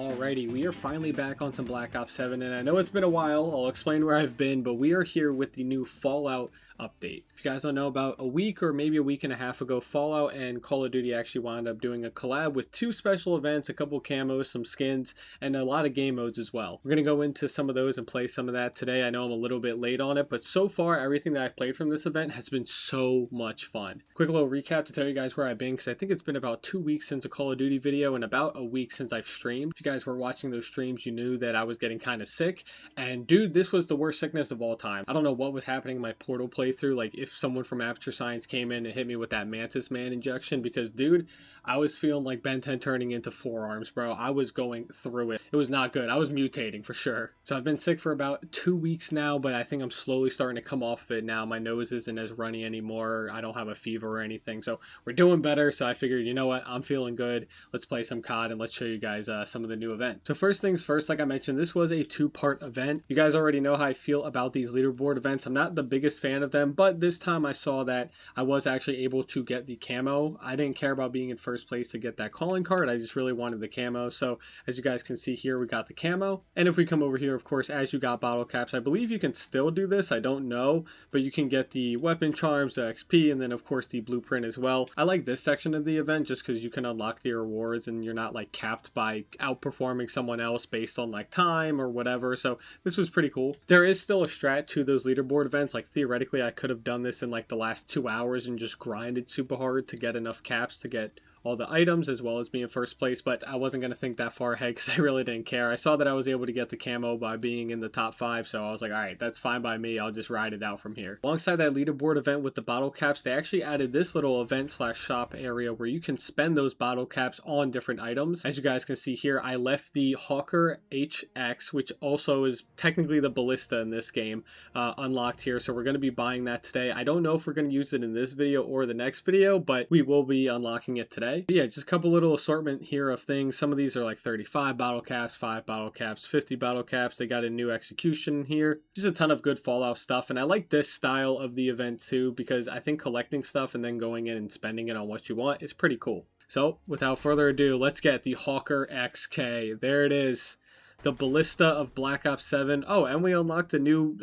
Alrighty, we are finally back on some Black Ops 7, and I know it's been a while. I'll explain where I've been, but we are here with the new Fallout update. If you guys don't know, about a week or maybe a week and a half ago, Fallout and Call of Duty actually wound up doing a collab with two special events, a couple camos, some skins, and a lot of game modes as well. We're going to go into some of those and play some of that today. I know I'm a little bit late on it, but so far, everything that I've played from this event has been so much fun. Quick little recap to tell you guys where I've been, because I think it's been about 2 weeks since a Call of Duty video and about a week since I've streamed. If you guys were watching those streams, you knew that I was getting kind of sick, and dude, this was the worst sickness of all time. I don't know what was happening in my Portal playthrough, like if someone from Aperture Science came in and hit me with that Mantis Man injection, because dude, I was feeling like Ben 10 turning into forearms, bro. I was going through it. It was not good. I was mutating for sure. So I've been sick for about 2 weeks now, but I think I'm slowly starting to come off of it now. My nose isn't as runny anymore. I don't have a fever or anything, so we're doing better. So I figured, you know what, I'm feeling good. Let's play some COD and let's show you guys some of the new events. So first things first, like I mentioned, this was a two-part event. You guys already know how I feel about these leaderboard events. I'm not the biggest fan of them, but this time I saw that I was actually able to get the camo. I didn't care about being in first place to get that calling card. I just really wanted the camo. So as you guys can see here, we got the camo. And if we come over here, of course, as you got bottle caps, I believe you can still do this. I don't know, but you can get the weapon charms, the XP, and then of course the blueprint as well. I like this section of the event just because you can unlock the rewards and you're not like capped by outperforming someone else based on like time or whatever. So this was pretty cool. There is still a strat to those leaderboard events. Like theoretically, I could have done this in like the last 2 hours and just grinded super hard to get enough caps to get all the items as well as be in first place, but I wasn't going to think that far ahead because I really didn't care. I saw that I was able to get the camo by being in the top 5, so I was like, all right, that's fine by me. I'll just ride it out from here. Alongside that leaderboard event with the bottle caps, they actually added this little event/shop area where you can spend those bottle caps on different items. As you guys can see here, I left the Hawker HX, which also is technically the ballista in this game, unlocked here, so we're going to be buying that today. I don't know if we're going to use it in this video or the next video, but we will be unlocking it today. But yeah, just a couple little assortment here of things. Some of these are like 35 bottle caps, 5 bottle caps, 50 bottle caps. They got a new execution here. Just a ton of good Fallout stuff. And I like this style of the event too, because I think collecting stuff and then going in and spending it on what you want is pretty cool. So without further ado, let's get the Hawker XK. There it is. The ballista of Black Ops 7. Oh, and we unlocked a new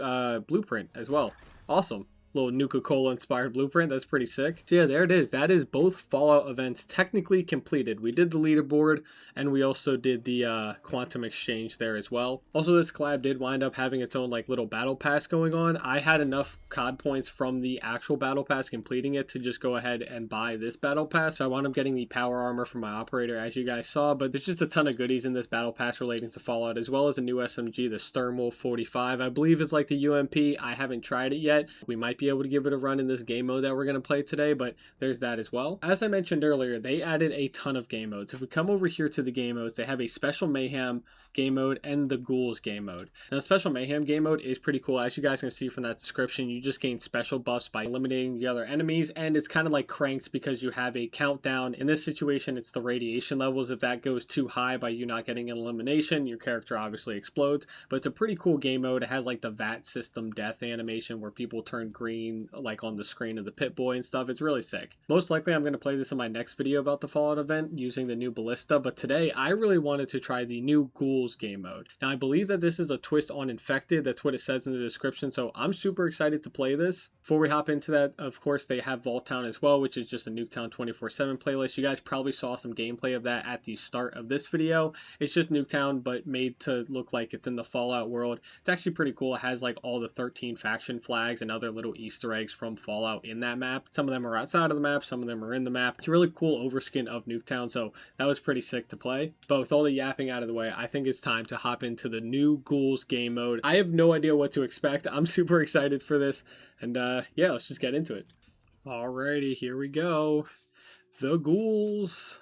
blueprint as well. Awesome. Little Nuka-Cola inspired blueprint. That's pretty sick. So yeah, there it is. That is both Fallout events technically completed. We did the leaderboard and we also did the quantum exchange there as well. Also, this collab did wind up having its own like little battle pass going on. I had enough COD points from the actual battle pass completing it to just go ahead and buy this battle pass. So I wound up getting the power armor for my operator, as you guys saw, but there's just a ton of goodies in this battle pass relating to Fallout, as well as a new SMG, the Sturmwolf 45. I believe it's like the UMP. I haven't tried it yet. We might be able to give it a run in this game mode that we're going to play today, but there's that as well. As I mentioned earlier, they added a ton of game modes. If we come over here to the game modes, they have a Special Mayhem game mode and the Ghouls game mode. Now, the Special Mayhem game mode is pretty cool. As you guys can see from that description, you just gain special buffs by eliminating the other enemies, and it's kind of like cranked because you have a countdown. In this situation, it's the radiation levels. If that goes too high by you not getting an elimination, your character obviously explodes, but it's a pretty cool game mode. It has like the VAT system death animation where people turn green like on the screen of the Pit-Boy and stuff. It's really sick. Most likely I'm going to play this in my next video about the Fallout event using the new ballista, but today I really wanted to try the new Ghouls game mode. Now I believe that this is a twist on Infected. That's what it says in the description, so I'm super excited to play this. Before we hop into that, of course, they have Vault Town as well, which is just a Nuketown 24/7 playlist. You guys probably saw some gameplay of that at the start of this video. It's just Nuketown, but made to look like it's in the Fallout world. It's actually pretty cool. It has like all the 13 faction flags and other little Easter eggs from Fallout in that map. Some of them are outside of the map, some of them are in the map. It's a really cool overskin of Nuketown, so that was pretty sick to play. But with all the yapping out of the way, I think it's time to hop into the new Ghouls game mode. I have no idea what to expect. I'm super excited for this, and yeah, let's just get into it. Alrighty, here we go. The Ghouls.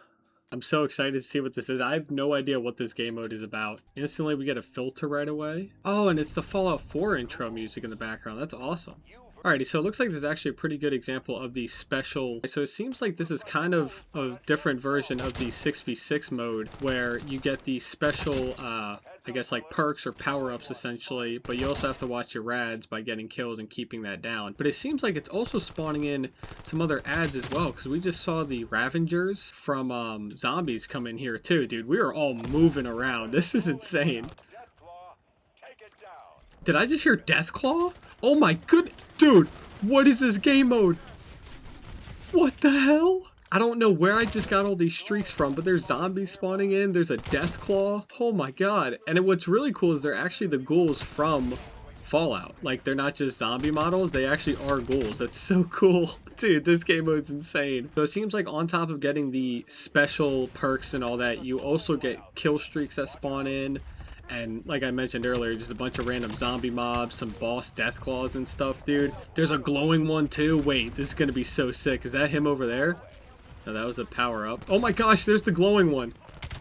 I'm so excited to see what this is. I have no idea what this game mode is about. Instantly, we get a filter right away. Oh, and it's the Fallout 4 intro music in the background. That's awesome. Alrighty, so it looks like there's actually a pretty good example of the special. So it seems like this is kind of a different version of the 6v6 mode where you get the special I guess like perks or power-ups essentially, but you also have to watch your rads by getting kills and keeping that down. But it seems like it's also spawning in some other ads as well, because we just saw the Ravengers from zombies come in here too. Dude, we are all moving around. This is insane. Did I just hear Deathclaw? Oh my good dude, what is this game mode? What the hell? I don't know where I just got all these streaks from, but there's zombies spawning in. There's a Deathclaw. Oh my god. And what's really cool is they're actually the ghouls from Fallout. Like, they're not just zombie models, they actually are ghouls. That's so cool. Dude, this game mode's insane. So it seems like on top of getting the special perks and all that, you also get kill streaks that spawn in. And like I mentioned earlier, just a bunch of random zombie mobs, some boss Deathclaws and stuff, dude. There's a glowing one too. Wait, this is gonna be so sick. Is that him over there? No, that was a power-up. Oh my gosh, there's the glowing one.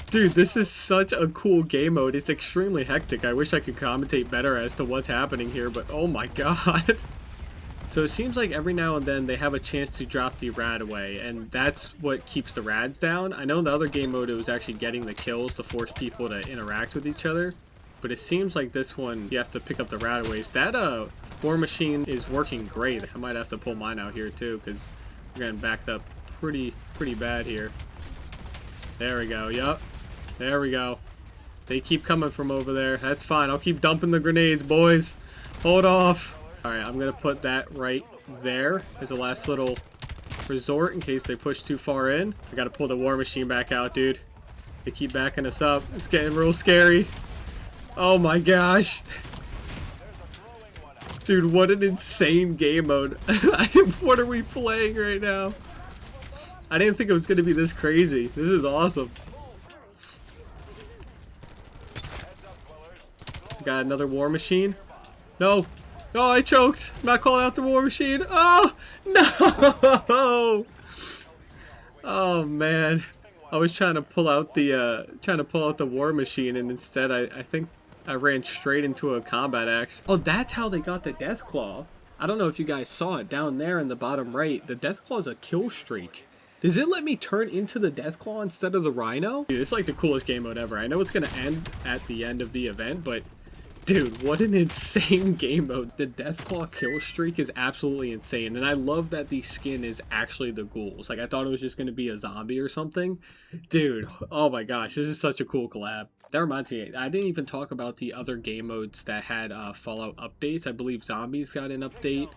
Dude, this is such a cool game mode. It's extremely hectic. I wish I could commentate better as to what's happening here, but oh my god. So it seems like every now and then they have a chance to drop the rad away, and that's what keeps the rads down. I know in the other game mode it was actually getting the kills to force people to interact with each other, but it seems like this one you have to pick up the rad aways. That war machine is working great. I might have to pull mine out here too, because we're getting backed up pretty bad here. There we go. Yup. There we go. They keep coming from over there. That's fine. I'll keep dumping the grenades, boys. Hold off. Alright, I'm gonna put that right there as a last little resort in case they push too far in. I gotta pull the war machine back out, dude. They keep backing us up. It's getting real scary. Oh my gosh. Dude, what an insane game mode. What are we playing right now? I didn't think it was going to be this crazy. This is awesome. Got another war machine. No. No, I choked. I'm not calling out the war machine. Oh, no. Oh, man. I was trying to pull out the war machine, and instead I think I ran straight into a combat axe. Oh, that's how they got the Deathclaw. I don't know if you guys saw it down there in the bottom right. The Deathclaw is a kill streak. Does it let me turn into the Deathclaw instead of the Rhino? Dude, it's like the coolest game mode ever. I know it's going to end at the end of the event, but dude, what an insane game mode. The Deathclaw kill streak is absolutely insane. And I love that the skin is actually the ghouls. Like, I thought it was just going to be a zombie or something. Dude, oh my gosh, this is such a cool collab. That reminds me, I didn't even talk about the other game modes that had Fallout updates. I believe Zombies got an update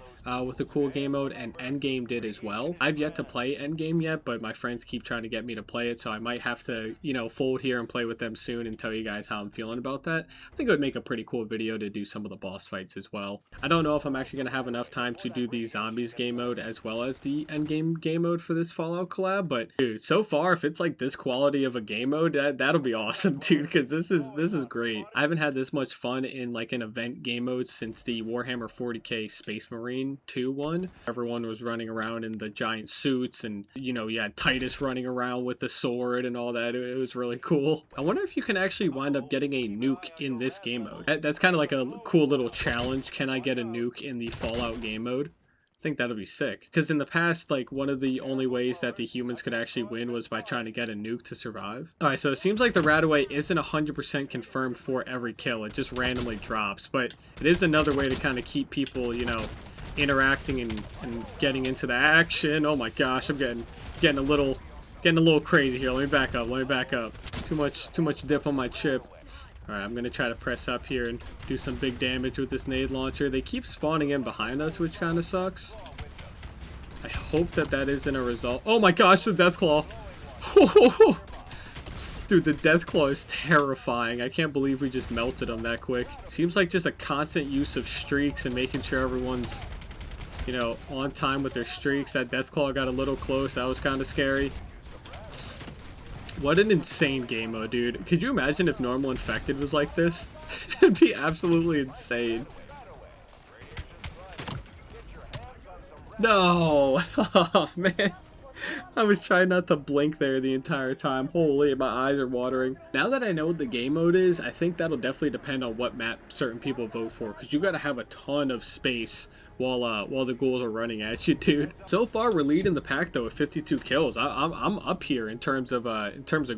with a cool game mode, and Endgame did as well. I've yet to play Endgame yet, but my friends keep trying to get me to play it, so I might have to, you know, fold here and play with them soon and tell you guys how I'm feeling about that. I think it would make a pretty cool video to do some of the boss fights as well. I don't know if I'm actually going to have enough time to do the Zombies game mode as well as the Endgame game mode for this Fallout collab, but dude, so far, if it's like this quality of a game mode, that'll be awesome, dude, because this is great. I haven't had this much fun in like an event game mode since the Warhammer 40k Space Marine 2 one. Everyone was running around in the giant suits, and you know, you had Titus running around with the sword and all that. It was really cool. I wonder if you can actually wind up getting a nuke in this game mode. That's kind of like a cool little challenge. Can I get a nuke in the Fallout game mode? I think that'll be sick. Because in the past, like, one of the only ways that the humans could actually win was by trying to get a nuke to survive. Alright, so it seems like the Radaway isn't 100% confirmed for every kill. It just randomly drops. But it is another way to kind of keep people, you know, interacting and getting into the action. Oh my gosh, I'm getting a little crazy here. Let me back up. Too much dip on my chip. Alright, I'm gonna try to press up here and do some big damage with this nade launcher. They keep spawning in behind us, which kind of sucks. I hope that isn't a result. Oh my gosh, the Deathclaw! Dude, the Deathclaw is terrifying. I can't believe we just melted him that quick. Seems like just a constant use of streaks and making sure everyone's, you know, on time with their streaks. That Deathclaw got a little close. That was kind of scary. What an insane game mode, dude. Could you imagine if normal infected was like this? It'd be absolutely insane. No! Oh, man. I was trying not to blink there the entire time. Holy, my eyes are watering. Now that I know what the game mode is, I think that'll definitely depend on what map certain people vote for, because you gotta have a ton of space while the ghouls are running at you, dude. So far, we're leading the pack though with 52 kills. I'm up here in terms of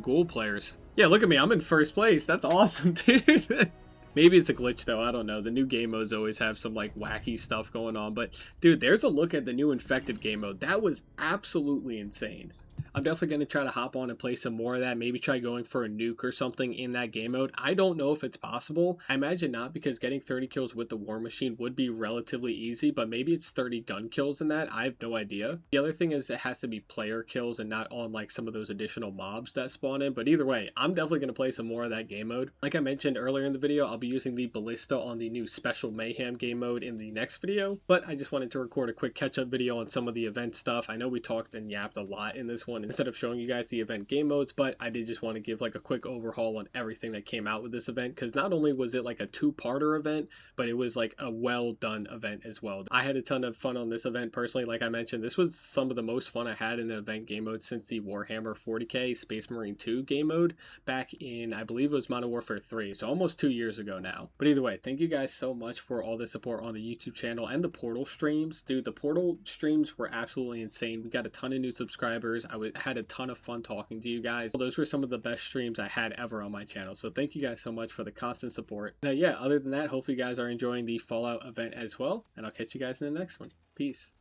ghoul players. Yeah, look at me. I'm in first place. That's awesome, dude. Maybe it's a glitch though, I don't know. The new game modes always have some like wacky stuff going on, but dude, there's a look at the new infected game mode. That was absolutely insane. I'm definitely going to try to hop on and play some more of that. Maybe try going for a nuke or something in that game mode. I don't know if it's possible. I imagine not, because getting 30 kills with the war machine would be relatively easy, but maybe it's 30 gun kills in that. I have no idea. The other thing is it has to be player kills and not on like some of those additional mobs that spawn in. But either way, I'm definitely going to play some more of that game mode. Like I mentioned earlier in the video, I'll be using the ballista on the new Special Mayhem game mode in the next video. But I just wanted to record a quick catch-up video on some of the event stuff. I know we talked and yapped a lot in this one instead of showing you guys the event game modes, but I did just want to give like a quick overhaul on everything that came out with this event, because not only was it like a two-parter event, but it was like a well done event as well. I had a ton of fun on this event personally. Like I mentioned, this was some of the most fun I had in an event game mode since the Warhammer 40k Space Marine 2 game mode back in, I believe it was Modern Warfare 3, so almost 2 years ago now. But either way, thank you guys so much for all the support on the YouTube channel and the Portal streams. Dude, the Portal streams were absolutely insane. We got a ton of new subscribers. Had a ton of fun talking to you guys. Those were some of the best streams I had ever on my channel, so thank you guys so much for the constant support. Now yeah, other than that, hopefully you guys are enjoying the Fallout event as well, and I'll catch you guys in the next one. Peace.